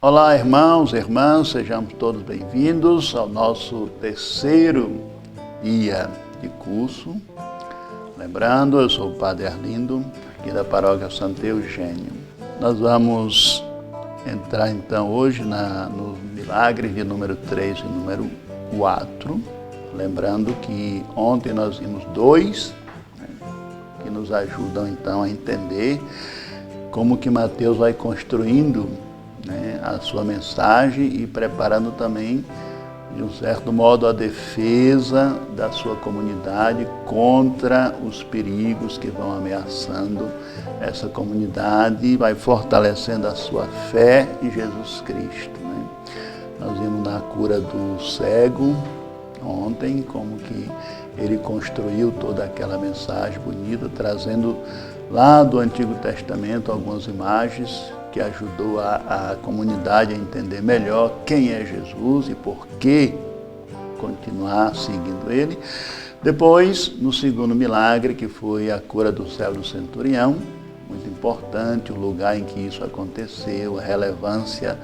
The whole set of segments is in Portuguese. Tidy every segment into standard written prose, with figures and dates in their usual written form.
Olá, irmãos e irmãs, sejamos todos bem-vindos ao nosso terceiro dia de curso. Lembrando, eu sou o Padre Arlindo, aqui da Paróquia Santo Eugênio. Nós vamos entrar então hoje no milagre de número 3 e número 4. Lembrando que ontem nós vimos 2, que nos ajudam então a entender como que Mateus vai construindo a sua mensagem e preparando também, de um certo modo, a defesa da sua comunidade contra os perigos que vão ameaçando essa comunidade e vai fortalecendo a sua fé em Jesus Cristo. Nós vimos na cura do cego ontem, como que ele construiu toda aquela mensagem bonita, trazendo lá do Antigo Testamento algumas imagens que ajudou a comunidade a entender melhor quem é Jesus e por que continuar seguindo ele. Depois, no segundo milagre, que foi a cura do cego do centurião, muito importante, o lugar em que isso aconteceu, a relevância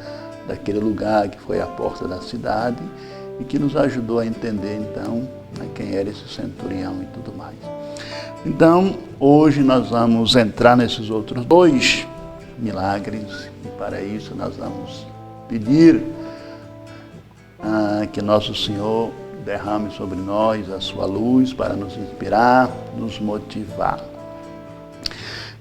daquele lugar que foi a porta da cidade e que nos ajudou a entender, então, quem era esse centurião e tudo mais. Então, hoje nós vamos entrar nesses outros 2 milagres e para isso nós vamos pedir que Nosso Senhor derrame sobre nós a sua luz para nos inspirar, nos motivar.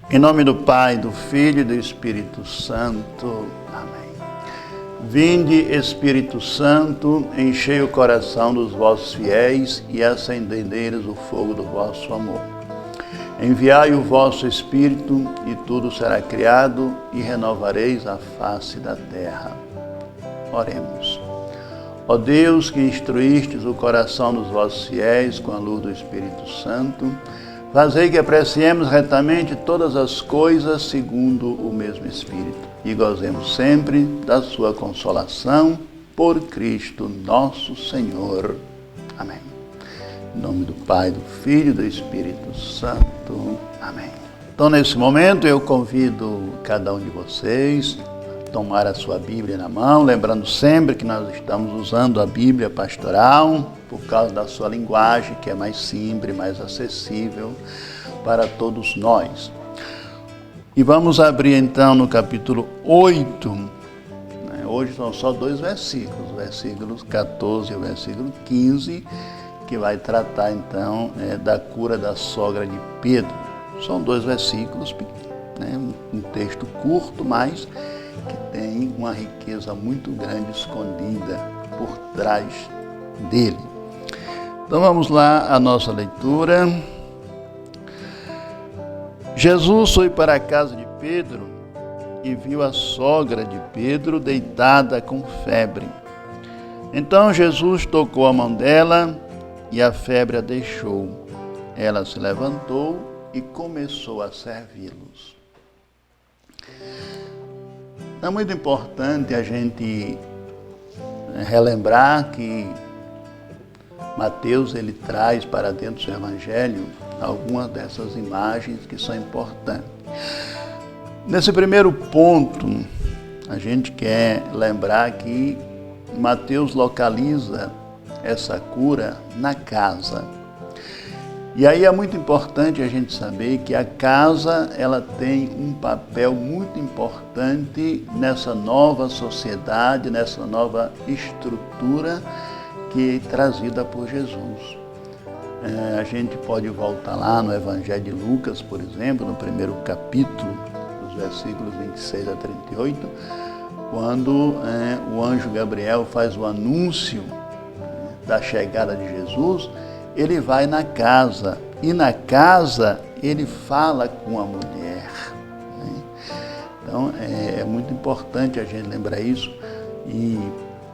Em nome do Pai, do Filho e do Espírito Santo. Amém. Vinde, Espírito Santo, enchei o coração dos vossos fiéis e acendei-neles o fogo do vosso amor. Enviai o vosso Espírito e tudo será criado e renovareis a face da terra. Oremos. Ó Deus, que instruístes o coração dos vossos fiéis com a luz do Espírito Santo, fazei que apreciemos retamente todas as coisas segundo o mesmo Espírito e gozemos sempre da sua consolação por Cristo nosso Senhor. Amém. Em nome do Pai, do Filho e do Espírito Santo. Amém. Então, nesse momento, eu convido cada um de vocês a tomar a sua Bíblia na mão, lembrando sempre que nós estamos usando a Bíblia pastoral por causa da sua linguagem, que é mais simples, mais acessível para todos nós. E vamos abrir, então, no capítulo 8. Hoje são só 2 versículos, o versículo 14 e o versículo 15, que vai tratar, então, da cura da sogra de Pedro. São 2 versículos, um texto curto, mas que tem uma riqueza muito grande escondida por trás dele. Então vamos lá à nossa leitura. Jesus foi para a casa de Pedro e viu a sogra de Pedro deitada com febre. Então Jesus tocou a mão dela e a febre a deixou. Ela se levantou e começou a servi-los. É muito importante a gente relembrar que Mateus ele traz para dentro do seu evangelho algumas dessas imagens que são importantes. Nesse primeiro ponto, a gente quer lembrar que Mateus localiza essa cura na casa. E aí é muito importante a gente saber que a casa ela tem um papel muito importante nessa nova sociedade, nessa nova estrutura que é trazida por Jesus. A gente pode voltar lá no Evangelho de Lucas, por exemplo, no primeiro capítulo, dos versículos 26 a 38, quando o anjo Gabriel faz o anúncio da chegada de Jesus, ele vai na casa e na casa ele fala com a mulher. Então é muito importante a gente lembrar isso e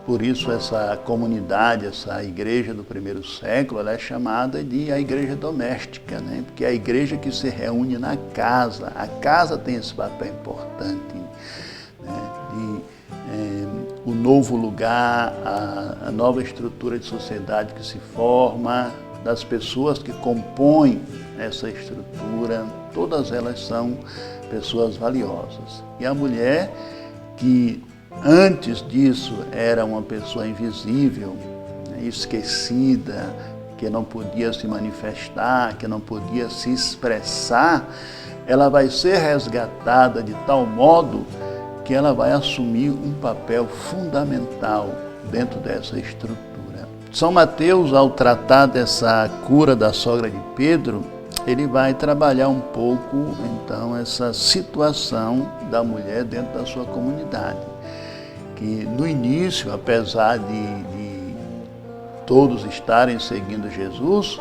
por isso essa comunidade, essa igreja do primeiro século, ela é chamada de a igreja doméstica, porque é a igreja que se reúne na casa. A casa tem esse papel importante o novo lugar, a nova estrutura de sociedade que se forma, das pessoas que compõem essa estrutura, todas elas são pessoas valiosas. E a mulher que antes disso era uma pessoa invisível, esquecida, que não podia se manifestar, que não podia se expressar, ela vai ser resgatada de tal modo que ela vai assumir um papel fundamental dentro dessa estrutura. São Mateus, ao tratar dessa cura da sogra de Pedro, ele vai trabalhar um pouco, então, essa situação da mulher dentro da sua comunidade. Que no início, apesar de todos estarem seguindo Jesus,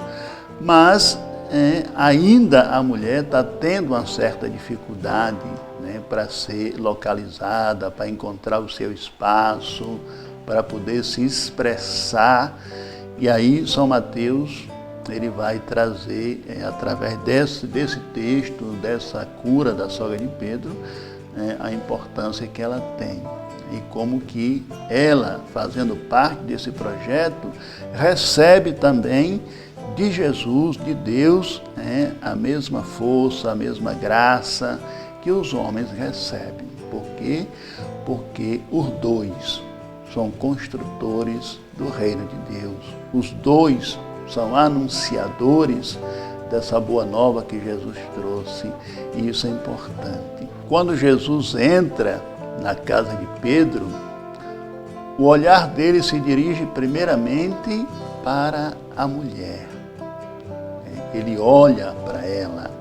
mas ainda a mulher está tendo uma certa dificuldade, para ser localizada, para encontrar o seu espaço, para poder se expressar. E aí São Mateus ele vai trazer, através desse texto, dessa cura da sogra de Pedro, a importância que ela tem. E como que ela, fazendo parte desse projeto, recebe também de Jesus, de Deus, a mesma força, a mesma graça que os homens recebem. Por quê? Porque os dois são construtores do reino de Deus. Os dois são anunciadores dessa boa nova que Jesus trouxe, e isso é importante. Quando Jesus entra na casa de Pedro, o olhar dele se dirige primeiramente para a mulher. Ele olha para ela.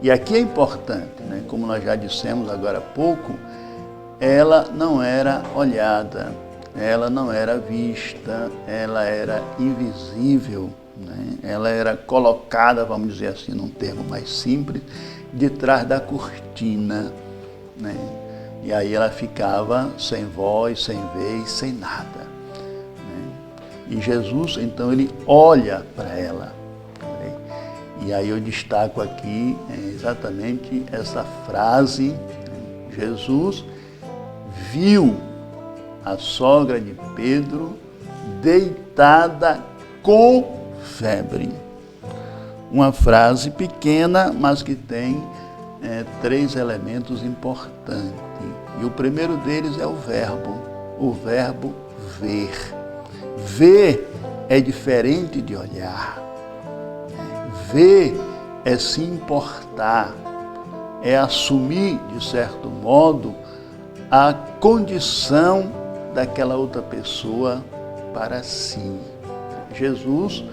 E aqui é importante, como nós já dissemos agora há pouco, ela não era olhada, ela não era vista, ela era invisível, ela era colocada, vamos dizer assim, num termo mais simples, de trás da cortina. E aí ela ficava sem voz, sem vez, sem nada. E Jesus, então, ele olha para ela. E aí eu destaco aqui exatamente essa frase: Jesus viu a sogra de Pedro deitada com febre. Uma frase pequena, mas que tem 3 elementos importantes. E o primeiro deles é o verbo ver. Ver é diferente de olhar. Ver é se importar, é assumir, de certo modo, a condição daquela outra pessoa para si. Jesus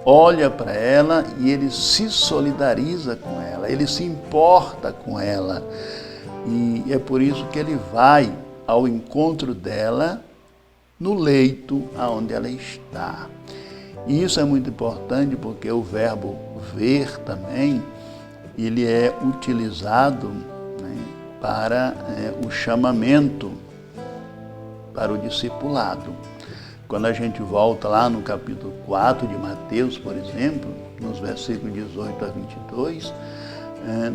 olha para ela e ele se solidariza com ela, ele se importa com ela. E é por isso que ele vai ao encontro dela no leito aonde ela está. E isso é muito importante porque o verbo ver também, ele é utilizado para o chamamento, para o discipulado. Quando a gente volta lá no capítulo 4 de Mateus, por exemplo, nos versículos 18 a 22,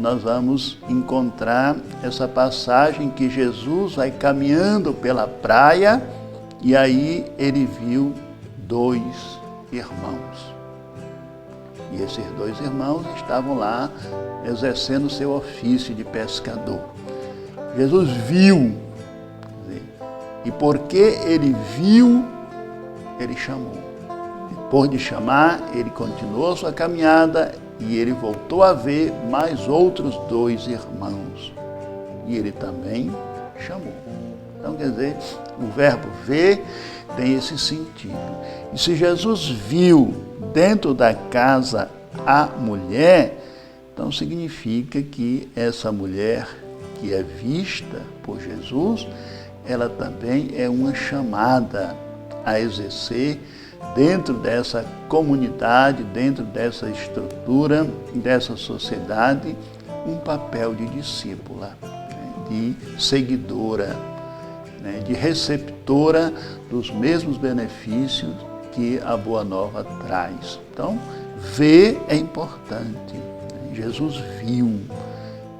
nós vamos encontrar essa passagem que Jesus vai caminhando pela praia e aí ele viu 2 irmãos. E esses 2 irmãos estavam lá exercendo o seu ofício de pescador. Jesus viu, e porque ele viu, ele chamou. Depois de chamar, ele continuou sua caminhada e ele voltou a ver mais outros 2 irmãos. E ele também chamou. Então, quer dizer, o verbo ver tem esse sentido. E se Jesus viu dentro da casa a mulher, então significa que essa mulher que é vista por Jesus, ela também é uma chamada a exercer dentro dessa comunidade, dentro dessa estrutura, dessa sociedade, um papel de discípula, de seguidora, de receptora dos mesmos benefícios que a Boa Nova traz. Então, ver é importante. Jesus viu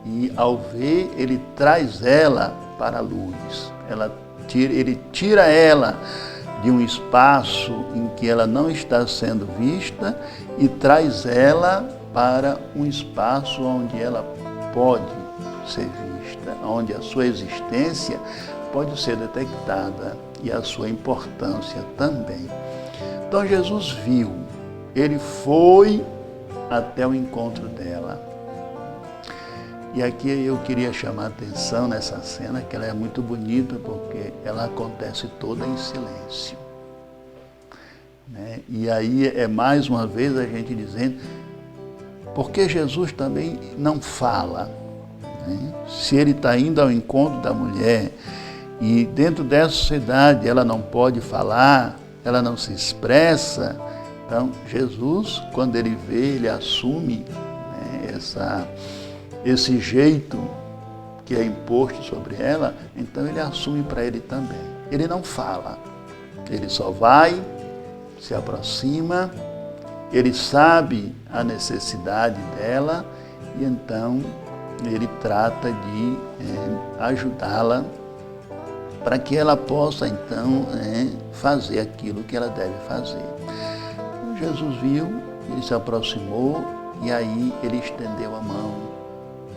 e, ao ver, ele traz ela para a luz. Ele tira ela de um espaço em que ela não está sendo vista e traz ela para um espaço onde ela pode ser vista. onde a sua existência pode ser detectada e a sua importância também. Então Jesus viu, ele foi até o encontro dela. E aqui eu queria chamar a atenção nessa cena, que ela é muito bonita, porque ela acontece toda em silêncio. Né? E aí é mais uma vez a gente dizendo, porque Jesus também não fala. Né? Se ele está indo ao encontro da mulher, e dentro dessa sociedade ela não pode falar, ela não se expressa, então Jesus, quando ele vê, ele assume, né, esse jeito que é imposto sobre ela, então ele assume para ele também. Ele não fala, ele só vai, se aproxima, ele sabe a necessidade dela e então ele trata de ajudá-la para que ela possa então fazer aquilo que ela deve fazer. Então, Jesus viu, ele se aproximou e aí ele estendeu a mão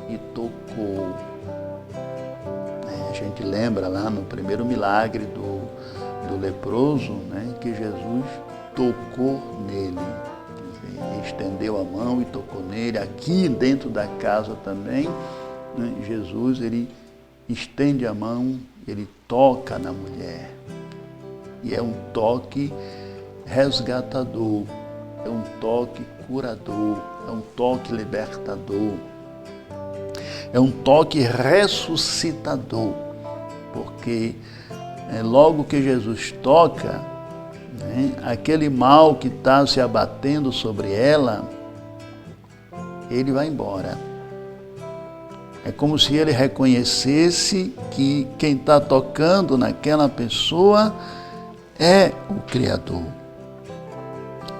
e tocou. A gente lembra lá no primeiro milagre do leproso, né, que Jesus tocou nele. Quer dizer, estendeu a mão e tocou nele. Aqui dentro da casa também, né, Jesus ele estende a mão, ele toca na mulher. E é um toque resgatador, é um toque curador, é um toque libertador. É um toque ressuscitador, porque logo que Jesus toca, né, aquele mal que está se abatendo sobre ela, ele vai embora. É como se ele reconhecesse que quem está tocando naquela pessoa é o Criador.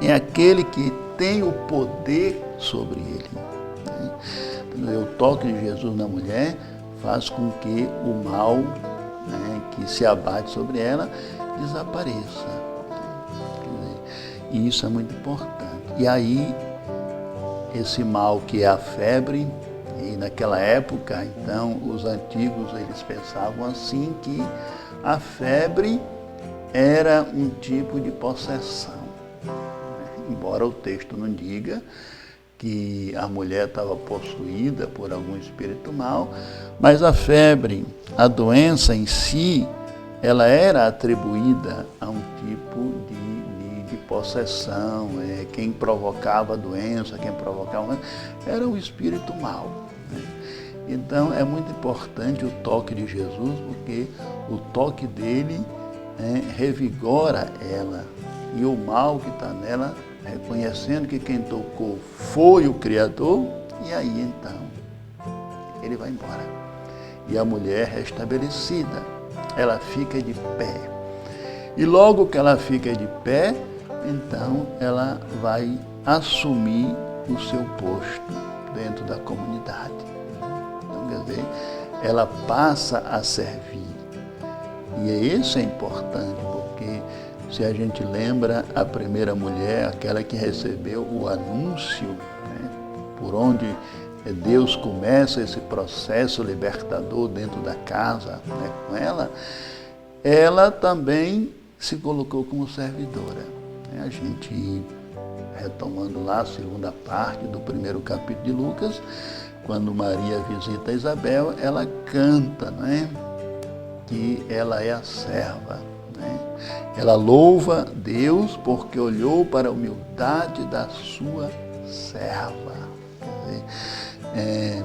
É aquele que tem o poder sobre ele. Né? O toque de Jesus na mulher faz com que o mal, né, que se abate sobre ela desapareça. E isso é muito importante. E aí, esse mal que é a febre, e naquela época, então, os antigos eles pensavam assim, que a febre era um tipo de possessão. Embora o texto não diga que a mulher estava possuída por algum espírito mau, mas a febre, a doença em si, ela era atribuída a um tipo de possessão. Quem provocava a doença, era o espírito mau. Né? Então é muito importante o toque de Jesus, porque o toque dele revigora ela, e o mal que está nela, reconhecendo que quem tocou foi o Criador, e aí então ele vai embora. E a mulher restabelecida, ela fica de pé. E logo que ela fica de pé, então ela vai assumir o seu posto dentro da comunidade. Então, quer dizer, ela passa a servir. E isso é importante, porque se a gente lembra, a primeira mulher, aquela que recebeu o anúncio, né, por onde Deus começa esse processo libertador dentro da casa, né, com ela também se colocou como servidora. A gente, retomando lá a segunda parte do primeiro capítulo de Lucas, quando Maria visita Isabel, ela canta, né, que ela é a serva. Ela louva Deus porque olhou para a humildade da sua serva. Quer dizer,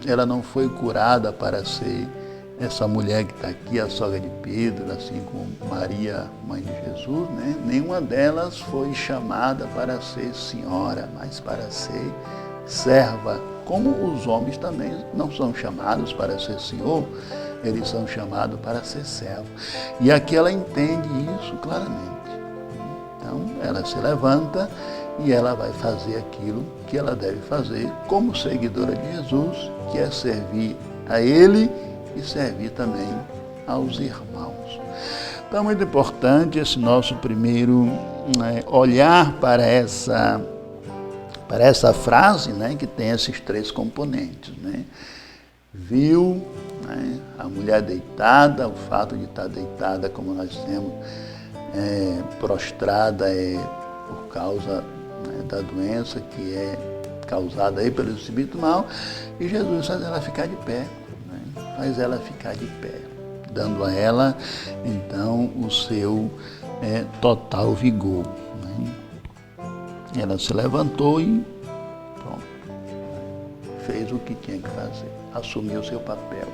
ela não foi curada para ser essa mulher que está aqui, a sogra de Pedro, assim como Maria, mãe de Jesus, né? Nenhuma delas foi chamada para ser senhora, mas para ser serva. Como os homens também não são chamados para ser senhor, eles são chamados para ser servo. E aqui ela entende isso claramente. Então, ela se levanta e ela vai fazer aquilo que ela deve fazer como seguidora de Jesus, que é servir a Ele e servir também aos irmãos. Então, é muito importante esse nosso primeiro olhar para essa frase, né, que tem esses três componentes, né? viu, né, a mulher deitada, o fato de estar deitada, como nós temos, prostrada por causa, né, da doença que é causada aí pelo espírito mal, e Jesus faz ela ficar de pé, né, faz ela ficar de pé, dando a ela, então, o seu total vigor. Né? Ela se levantou e pronto, fez o que tinha que fazer, assumiu o seu papel.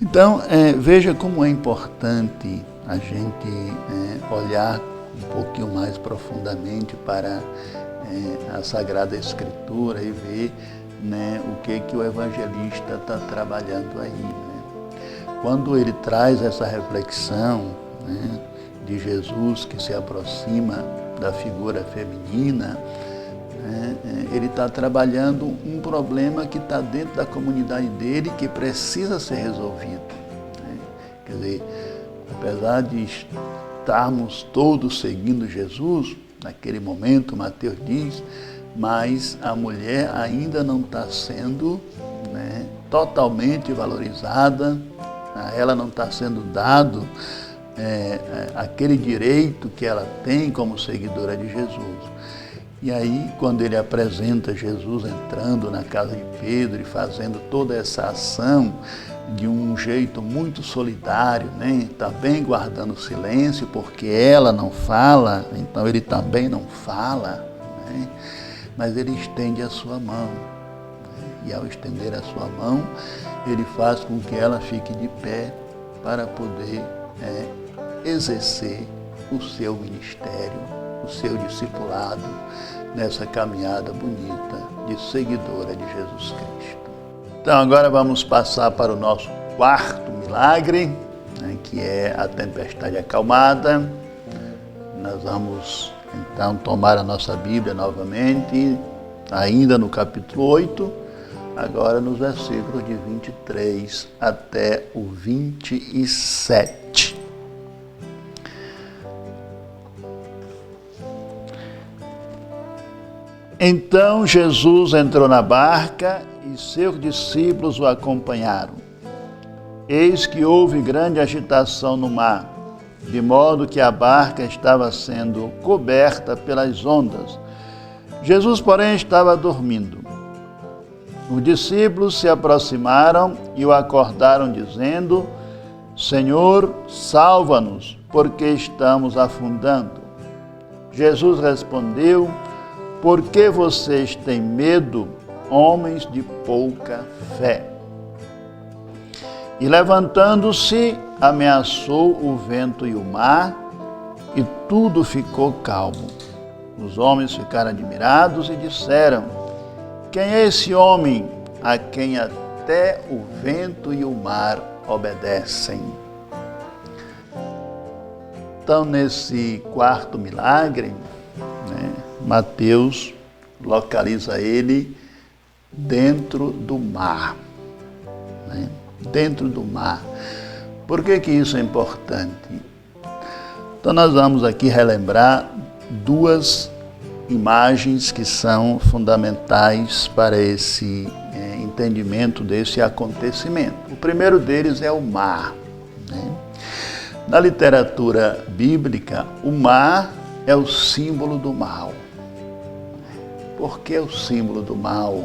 Então, veja como é importante a gente olhar um pouquinho mais profundamente para a Sagrada Escritura e ver, né, o que o evangelista está trabalhando aí. Né? Quando ele traz essa reflexão, né, de Jesus que se aproxima da figura feminina, né, ele está trabalhando um problema que está dentro da comunidade dele, que precisa ser resolvido. Né? Quer dizer, apesar de estarmos todos seguindo Jesus, naquele momento, Mateus diz, mas a mulher ainda não está sendo, né, totalmente valorizada, a ela não está sendo dado aquele direito que ela tem como seguidora de Jesus. E aí, quando ele apresenta Jesus entrando na casa de Pedro e fazendo toda essa ação de um jeito muito solidário, né? Também guardando silêncio, porque ela não fala, então ele também não fala, né? Mas ele estende a sua mão, né? E ao estender a sua mão, ele faz com que ela fique de pé para poder exercer o seu ministério, o seu discipulado nessa caminhada bonita de seguidora de Jesus Cristo. Então agora vamos passar para o nosso quarto milagre, né, que é a tempestade acalmada. Nós vamos então tomar a nossa Bíblia novamente, ainda no capítulo 8, agora nos versículos de 23 até o 27. Então Jesus entrou na barca e seus discípulos o acompanharam. Eis que houve grande agitação no mar, de modo que a barca estava sendo coberta pelas ondas. Jesus, porém, estava dormindo. Os discípulos se aproximaram e o acordaram, dizendo: Senhor, salva-nos, porque estamos afundando. Jesus respondeu: Por que vocês têm medo, homens de pouca fé? E levantando-se, ameaçou o vento e o mar, e tudo ficou calmo. Os homens ficaram admirados e disseram: Quem é esse homem a quem até o vento e o mar obedecem? Então, nesse quarto milagre, né, Mateus localiza ele dentro do mar. Né? Dentro do mar. Por que isso é importante? Então nós vamos aqui relembrar duas imagens que são fundamentais para esse entendimento desse acontecimento. O primeiro deles é o mar. Né? Na literatura bíblica, o mar é o símbolo do mal. Por que o símbolo do mal?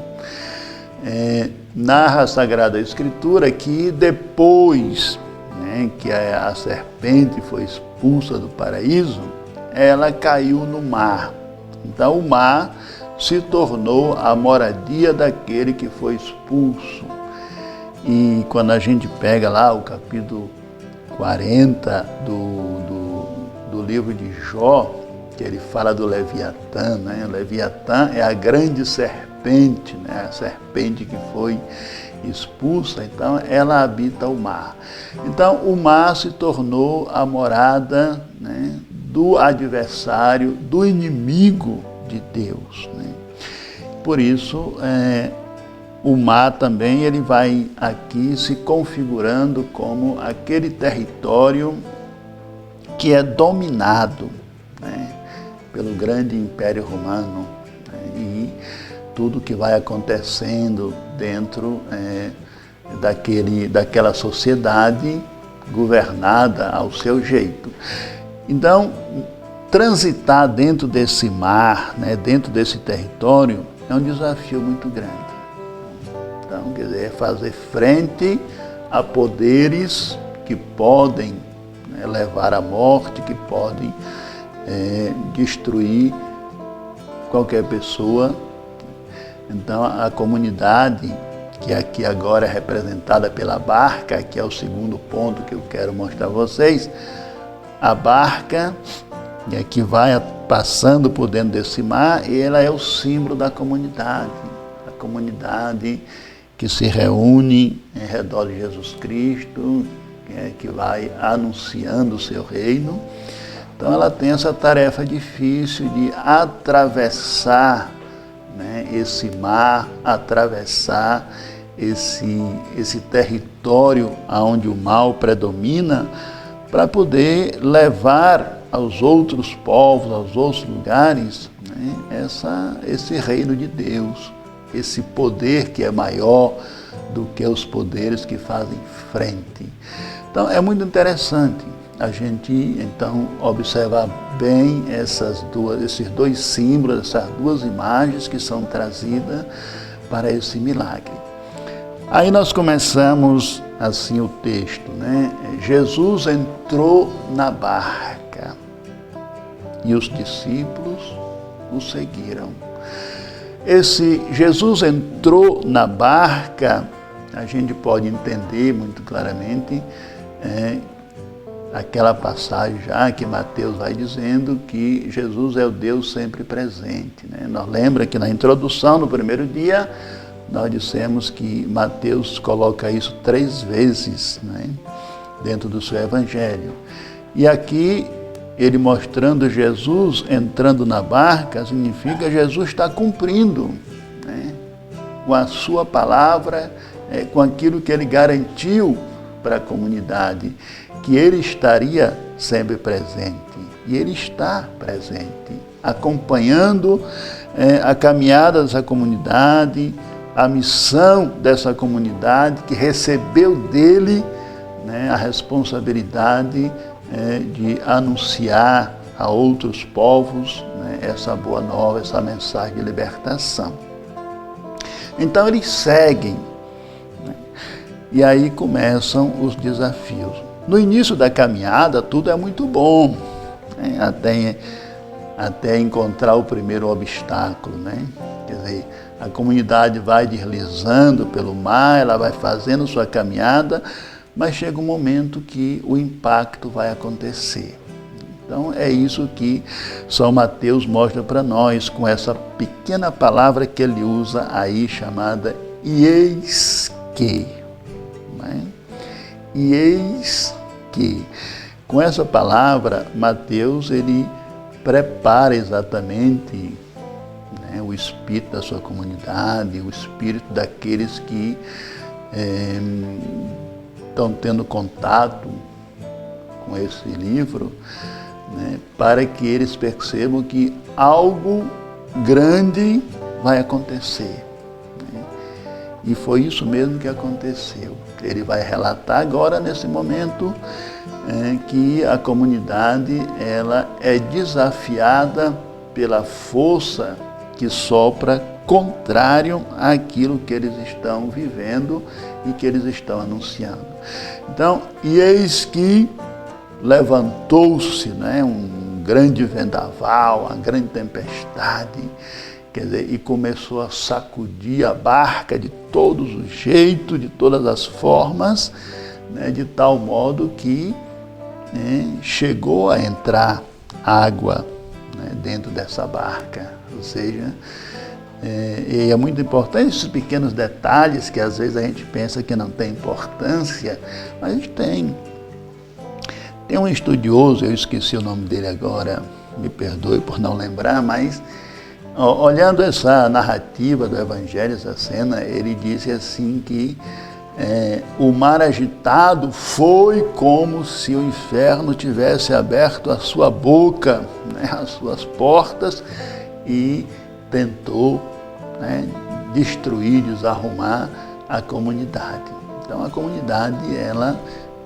Narra a Sagrada Escritura que depois, né, que a serpente foi expulsa do paraíso, ela caiu no mar. Então o mar se tornou a moradia daquele que foi expulso. E quando a gente pega lá o capítulo 40 do livro de Jó, que ele fala do Leviatã, né? O Leviatã é a grande serpente, né? A serpente que foi expulsa, então ela habita o mar. Então o mar se tornou a morada, né, do adversário, do inimigo de Deus. Né? Por isso, o mar também ele vai aqui se configurando como aquele território que é dominado, né, pelo grande Império Romano, né, e tudo que vai acontecendo dentro daquela sociedade governada ao seu jeito. Então, transitar dentro desse mar, né, dentro desse território, é um desafio muito grande. Então, quer dizer, é fazer frente a poderes que podem, né, levar à morte, que podem destruir qualquer pessoa. Então, a comunidade, que aqui agora é representada pela barca, que é o segundo ponto que eu quero mostrar a vocês, a barca que vai passando por dentro desse mar, e ela é o símbolo da comunidade, a comunidade que se reúne em redor de Jesus Cristo, que vai anunciando o seu reino. Então ela tem essa tarefa difícil de atravessar, né, esse mar, atravessar esse território onde o mal predomina, para poder levar aos outros povos, aos outros lugares, né, esse reino de Deus, esse poder que é maior do que os poderes que fazem frente. Então é muito interessante a gente então observar bem esses dois símbolos, essas duas imagens que são trazidas para esse milagre. Aí nós começamos assim o texto, né? Jesus entrou na barca e os discípulos o seguiram. Esse Jesus entrou na barca, a gente pode entender muito claramente aquela passagem já que Mateus vai dizendo que Jesus é o Deus sempre presente, né? Nós lembra que na introdução, no primeiro dia, nós dissemos que Mateus coloca isso 3 vezes, né, dentro do seu evangelho. E aqui, ele mostrando Jesus entrando na barca, significa que Jesus está cumprindo, né, com a sua palavra, com aquilo que ele garantiu para a comunidade, que ele estaria sempre presente. E ele está presente, acompanhando a caminhada dessa comunidade, a missão dessa comunidade que recebeu dele, né, a responsabilidade de anunciar a outros povos, né, essa boa nova, essa mensagem de libertação. Então eles seguem, né, e aí começam os desafios. No início da caminhada tudo é muito bom, né, até encontrar o primeiro obstáculo, né? Quer dizer, a comunidade vai deslizando pelo mar, ela vai fazendo sua caminhada, mas chega um momento que o impacto vai acontecer. Então é isso que São Mateus mostra para nós, com essa pequena palavra que ele usa aí, chamada "e eis que". Né? E eis que. Com essa palavra, Mateus, ele prepara exatamente, né, o espírito da sua comunidade, o espírito daqueles que estão tendo contato com esse livro, né, para que eles percebam que algo grande vai acontecer. Né? E foi isso mesmo que aconteceu. Ele vai relatar agora, nesse momento, que a comunidade ela é desafiada pela força que sopra contrário àquilo que eles estão vivendo e que eles estão anunciando. Então, e eis que levantou-se, né, um grande vendaval, uma grande tempestade, quer dizer, e começou a sacudir a barca de todos os jeitos, de todas as formas, né, de tal modo que chegou a entrar água, né, dentro dessa barca. Ou seja, e é muito importante esses pequenos detalhes que às vezes a gente pensa que não tem importância, mas tem. Tem um estudioso, eu esqueci o nome dele agora, me perdoe por não lembrar, mas olhando essa narrativa do Evangelho, essa cena, ele disse assim que o mar agitado foi como se o inferno tivesse aberto a sua boca, né, as suas portas, e tentou, né, destruir, desarrumar a comunidade. Então a comunidade, ela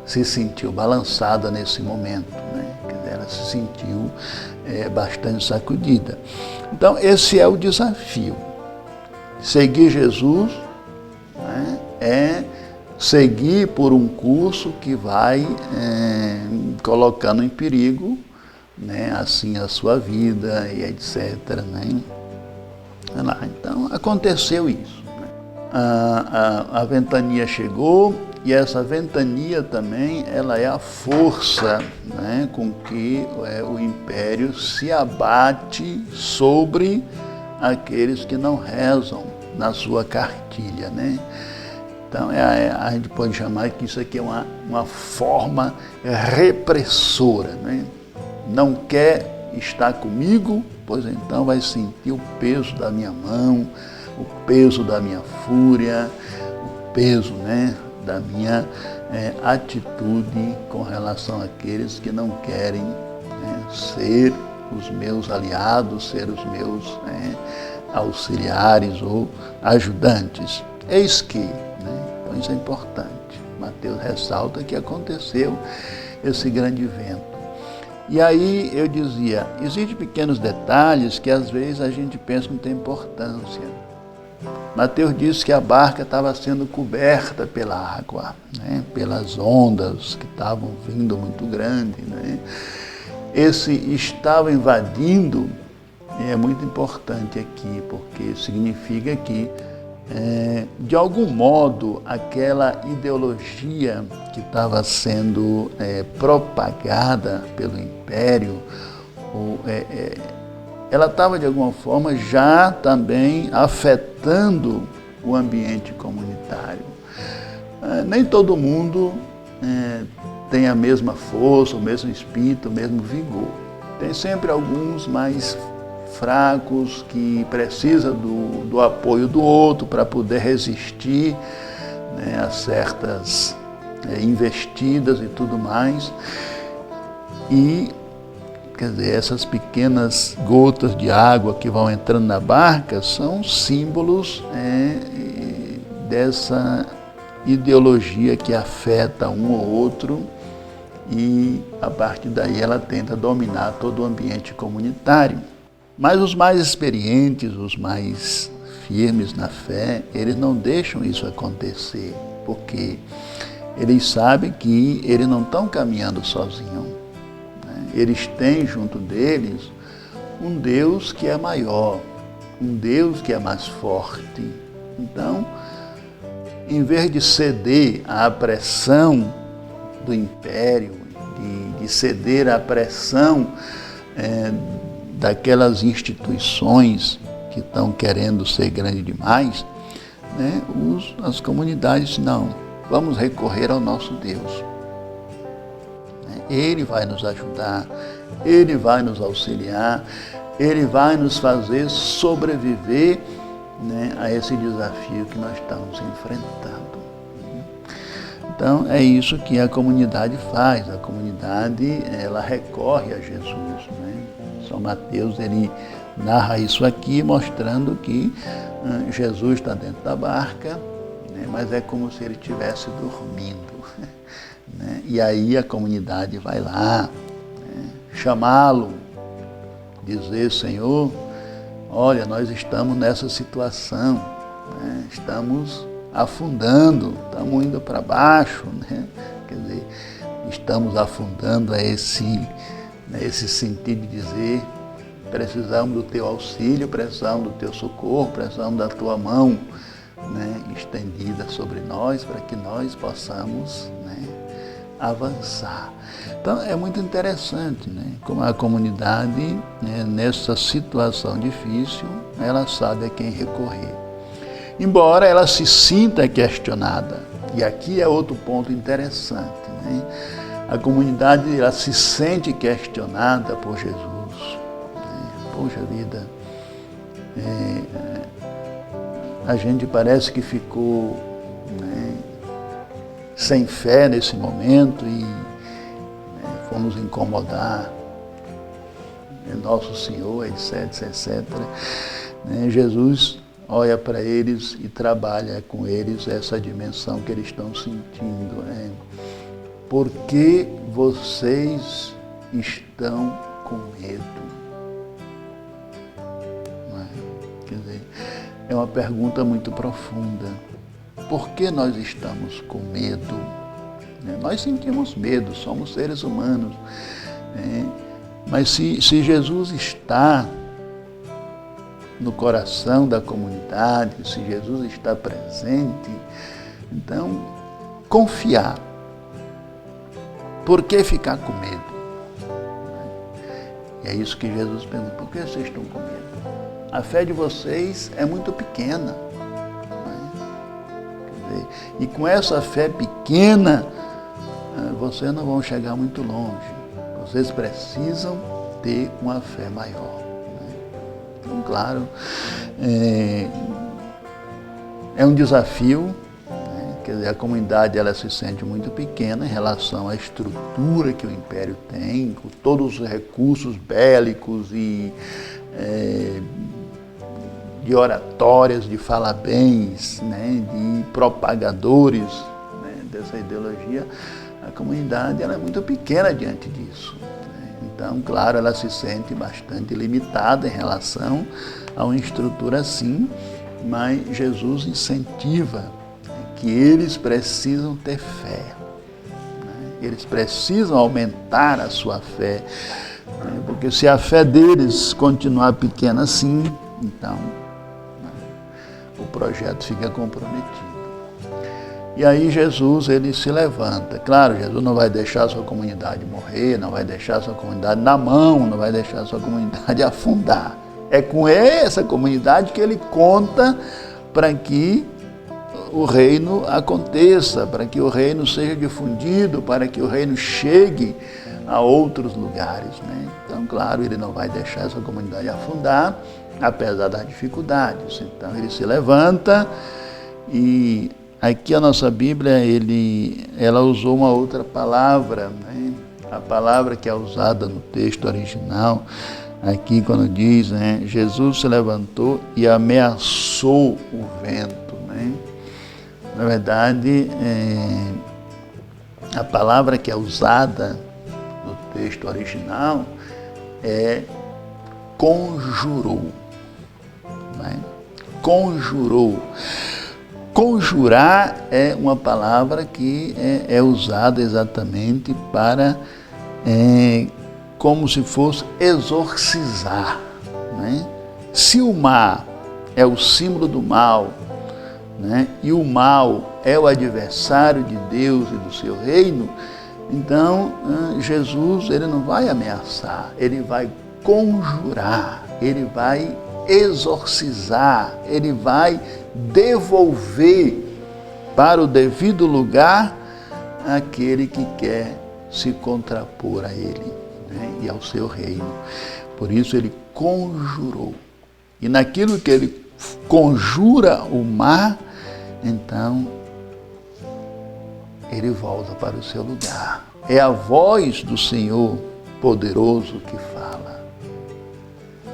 se sentiu balançada nesse momento, né? Quer dizer, ela se sentiu bastante sacudida. Então esse é o desafio. Seguir Jesus, né, é seguir por um curso que vai colocando em perigo, né, assim a sua vida e etc. Né? Então aconteceu isso. Né? A ventania chegou e essa ventania também ela é a força, né, com que o império se abate sobre aqueles que não rezam na sua cartilha, né? Então a gente pode chamar que isso aqui é uma forma repressora, né? Não quer estar comigo, pois então vai sentir o peso da minha mão, o peso da minha fúria, o peso, né, da minha atitude com relação àqueles que não querem, né, ser os meus aliados, ser os meus auxiliares ou ajudantes. Eis que, né? Então isso é importante. Mateus ressalta que aconteceu esse grande evento. E aí eu dizia, existem pequenos detalhes que às vezes a gente pensa que não tem importância. Mateus disse que a barca estava sendo coberta pela água, né? Pelas ondas que estavam vindo muito grandes, né? Esse estava invadindo é muito importante aqui, porque significa que, de algum modo, aquela ideologia que estava sendo propagada pelo Império, ela estava, de alguma forma, já também afetando o ambiente comunitário. Nem todo mundo tem a mesma força, o mesmo espírito, o mesmo vigor. Tem sempre alguns mais fracos, que precisa do apoio do outro para poder resistir, né, a certas investidas e tudo mais. E, quer dizer, essas pequenas gotas de água que vão entrando na barca são símbolos dessa ideologia que afeta um ou outro e, a partir daí, ela tenta dominar todo o ambiente comunitário. Mas os mais experientes, os mais firmes na fé, eles não deixam isso acontecer, porque eles sabem que eles não estão caminhando sozinhos, né? Eles têm junto deles um Deus que é maior, um Deus que é mais forte. Então, em vez de ceder à pressão do império, de ceder à pressão daquelas instituições que estão querendo ser grandes demais, né, as comunidades, não, vamos recorrer ao nosso Deus. Ele vai nos ajudar, Ele vai nos auxiliar, Ele vai nos fazer sobreviver, né, a esse desafio que nós estamos enfrentando. Então, é isso que a comunidade faz. A comunidade, ela recorre a Jesus, né? São Mateus, ele narra isso aqui, mostrando que Jesus está dentro da barca, né? Mas é como se ele estivesse dormindo, né? E aí a comunidade vai lá, né, chamá-lo, dizer, Senhor, olha, nós estamos nessa situação, né? Estamos afundando, estamos indo para baixo, né? Quer dizer, estamos afundando a esse sentido de dizer, precisamos do teu auxílio, precisamos do teu socorro, precisamos da tua mão, né, estendida sobre nós, para que nós possamos, né, avançar. Então é muito interessante, né, como a comunidade, né, nessa situação difícil, ela sabe a quem recorrer. Embora ela se sinta questionada, e aqui é outro ponto interessante, né? A comunidade, ela se sente questionada por Jesus. Né? Poxa vida, a gente parece que ficou, né, sem fé nesse momento e, né, fomos incomodar, né, nosso Senhor, etc, etc. Né? Jesus olha para eles e trabalha com eles essa dimensão que eles estão sentindo. Por que vocês estão com medo? Quer dizer, é uma pergunta muito profunda. Por que nós estamos com medo? Nós sentimos medo, somos seres humanos. Mas se Jesus está no coração da comunidade, se Jesus está presente, então confiar. Por que ficar com medo? E é isso que Jesus pergunta, por que vocês estão com medo? A fé de vocês é muito pequena. E com essa fé pequena, vocês não vão chegar muito longe. Vocês precisam ter uma fé maior. Então, claro, é um desafio. Quer dizer, a comunidade ela se sente muito pequena em relação à estrutura que o Império tem, com todos os recursos bélicos e de oratórias, de falabéns, de propagadores dessa ideologia. A comunidade ela é muito pequena diante disso. Então, claro, ela se sente bastante limitada em relação a uma estrutura assim, mas Jesus incentiva que eles precisam ter fé. Eles precisam aumentar a sua fé, porque se a fé deles continuar pequena assim, então o projeto fica comprometido. E aí Jesus, ele se levanta. Claro, Jesus não vai deixar a sua comunidade morrer, não vai deixar a sua comunidade na mão, não vai deixar a sua comunidade afundar. É com essa comunidade que ele conta para que o reino aconteça, para que o reino seja difundido, para que o reino chegue a outros lugares. Então, claro, ele não vai deixar essa comunidade afundar, apesar das dificuldades. Então, ele se levanta e aqui a nossa Bíblia, ela usou uma outra palavra, a palavra que é usada no texto original, aqui quando diz, Jesus se levantou e ameaçou o vento. Na verdade, a palavra que é usada no texto original é conjurou. Conjurou. Conjurar é uma palavra que é usada exatamente para, como se fosse exorcizar. Se o mar é o símbolo do mal, e o mal é o adversário de Deus e do seu reino, então Jesus ele não vai ameaçar, ele vai conjurar, ele vai exorcizar, ele vai devolver para o devido lugar aquele que quer se contrapor a ele e ao seu reino. Por isso ele conjurou. E naquilo que ele conjura o mar, então ele volta para o seu lugar. É a voz do Senhor poderoso que fala.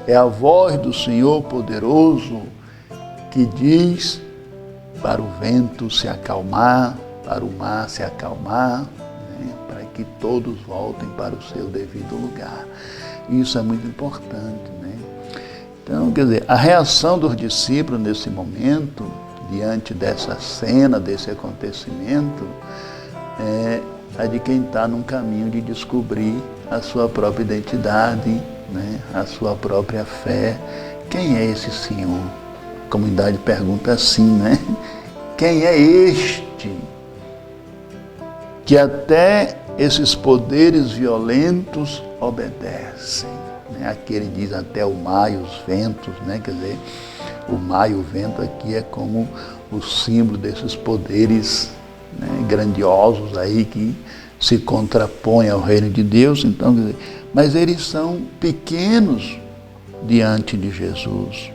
É a voz do Senhor poderoso que diz para o vento se acalmar, para o mar se acalmar, para que todos voltem para o seu devido lugar. Isso é muito importante. Então, quer dizer, a reação dos discípulos nesse momento, diante dessa cena, desse acontecimento, é a de quem está num caminho de descobrir a sua própria identidade, a sua própria fé. Quem é esse Senhor? A comunidade pergunta assim, Quem é este que até esses poderes violentos obedecem? Aqui ele diz até o mar e os ventos, quer dizer, o mar e o vento aqui é como o símbolo desses poderes grandiosos aí que se contrapõem ao reino de Deus. Então, quer dizer, mas eles são pequenos diante de Jesus,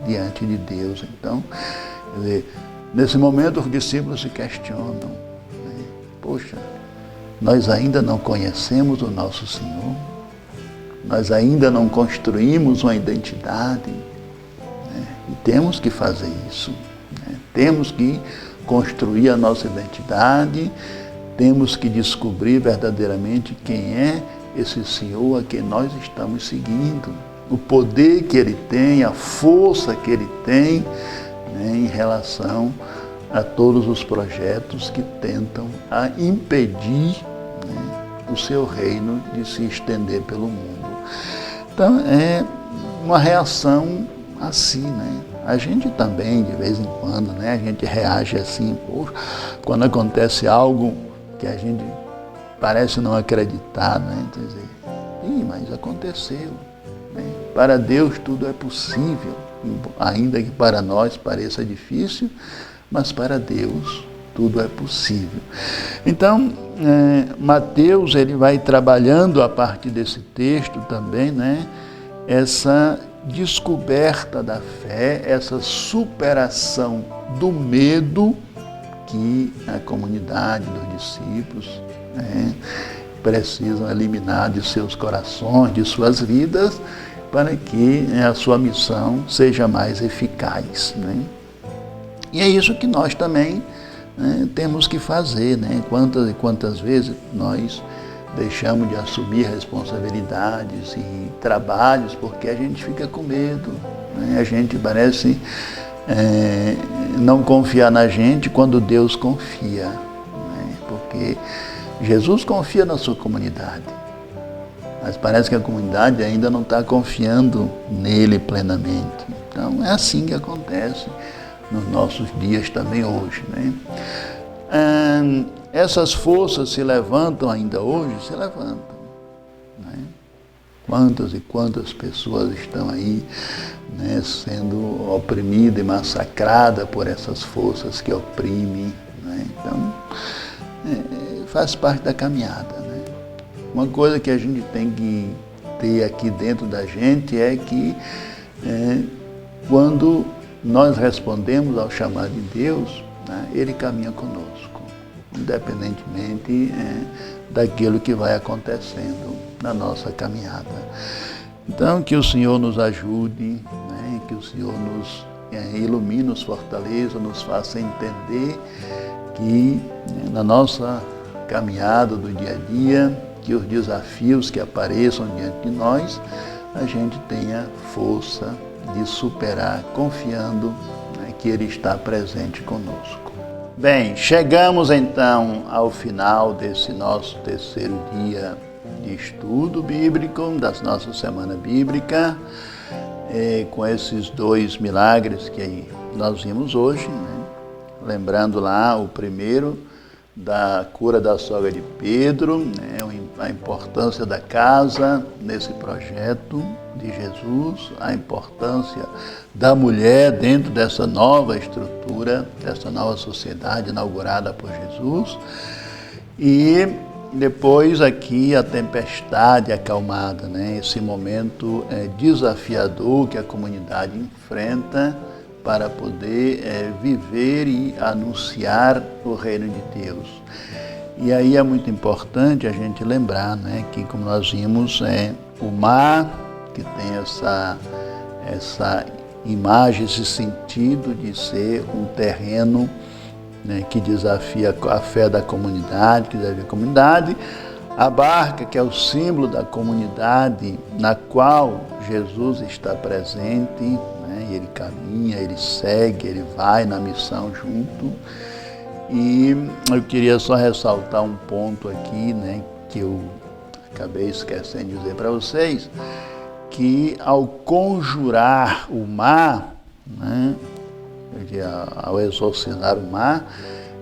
diante de Deus. Então, quer dizer, nesse momento os discípulos se questionam, poxa, nós ainda não conhecemos o nosso Senhor, nós ainda não construímos uma identidade. temos que fazer isso, né? Temos que construir a nossa identidade, temos que descobrir verdadeiramente quem é esse Senhor a quem nós estamos seguindo, o poder que Ele tem, a força que Ele tem, né, em relação a todos os projetos que tentam impedir, né, o seu reino de se estender pelo mundo. Então, é uma reação assim, né? A gente também, de vez em quando, né, a gente reage assim, poxa, quando acontece algo que a gente parece não acreditar, né? Quer dizer, mas aconteceu, né? Para Deus tudo é possível, ainda que para nós pareça difícil, mas para Deus tudo é possível. Então, Mateus, ele vai trabalhando a partir desse texto também, né, essa descoberta da fé, essa superação do medo que a comunidade dos discípulos, né, precisam eliminar de seus corações, de suas vidas, para que a sua missão seja mais eficaz, né? E é isso que nós também, né, temos que fazer, né? Quantas e quantas vezes nós deixamos de assumir responsabilidades e trabalhos porque a gente fica com medo, né? A gente parece não confiar na gente quando Deus confia, né? Porque Jesus confia na sua comunidade, mas parece que a comunidade ainda não está confiando nele plenamente. Então é assim que acontece nos nossos dias também hoje, né? Essas forças se levantam ainda hoje, se levantam, né? Quantas e quantas pessoas estão aí, né, sendo oprimidas e massacradas por essas forças que oprimem, né? Então, faz parte da caminhada, né? Uma coisa que a gente tem que ter aqui dentro da gente é que quando nós respondemos ao chamado de Deus, né, Ele caminha conosco, independentemente daquilo que vai acontecendo na nossa caminhada. Então, que o Senhor nos ajude, né, que o Senhor nos ilumine, nos fortaleça, nos faça entender que, né, na nossa caminhada do dia a dia, que os desafios que apareçam diante de nós, a gente tenha força de superar, confiando, né, que Ele está presente conosco. Bem, chegamos então ao final desse nosso terceiro dia de estudo bíblico, da nossa semana bíblica, com esses 2 milagres que nós vimos hoje, né? Lembrando lá o primeiro, da cura da sogra de Pedro, né, a importância da casa nesse projeto de Jesus, a importância da mulher dentro dessa nova estrutura, dessa nova sociedade inaugurada por Jesus, e depois aqui a tempestade acalmada, né, esse momento desafiador que a comunidade enfrenta para poder viver e anunciar o reino de Deus. E aí é muito importante a gente lembrar, né, que, como nós vimos, o mar, que tem essa imagem, esse sentido de ser um terreno, né, que desafia a fé da comunidade, que desafia a comunidade, a barca, que é o símbolo da comunidade na qual Jesus está presente, e ele caminha, ele segue, ele vai na missão junto. E eu queria só ressaltar um ponto aqui, né, que eu acabei esquecendo de dizer para vocês, que ao conjurar o mar, né, ao exorcizar o mar,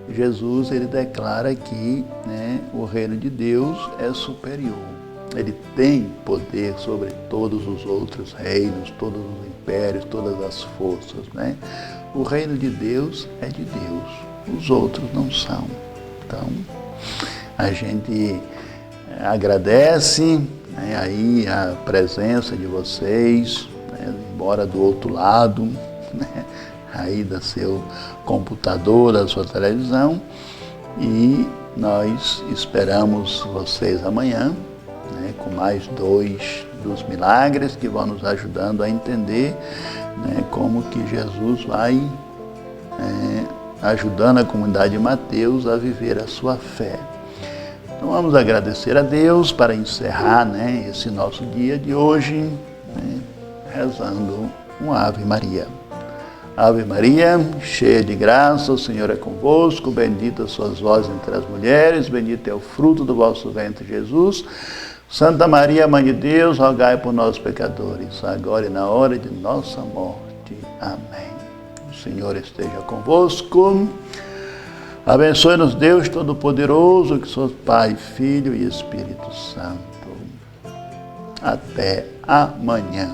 Jesus, ele declara que, né, o reino de Deus é superior. Ele tem poder sobre todos os outros reinos, todos os impérios, todas as forças, né? O reino de Deus é de Deus, os outros não são. Então, a gente agradece, né, aí a presença de vocês, né, embora do outro lado, né, aí do seu computador, da sua televisão, e nós esperamos vocês amanhã, né, com mais 2 dos milagres que vão nos ajudando a entender né, como que Jesus vai ajudando a comunidade de Mateus a viver a sua fé. Então vamos agradecer a Deus para encerrar, né, esse nosso dia de hoje, né, rezando um Ave Maria. Ave Maria, cheia de graça, o Senhor é convosco, bendita sois vós entre as mulheres, bendito é o fruto do vosso ventre, Jesus. Santa Maria, Mãe de Deus, rogai por nós pecadores, agora e na hora de nossa morte. Amém. O Senhor esteja convosco. Abençoe-nos Deus Todo-Poderoso, que sois Pai, Filho e Espírito Santo. Até amanhã.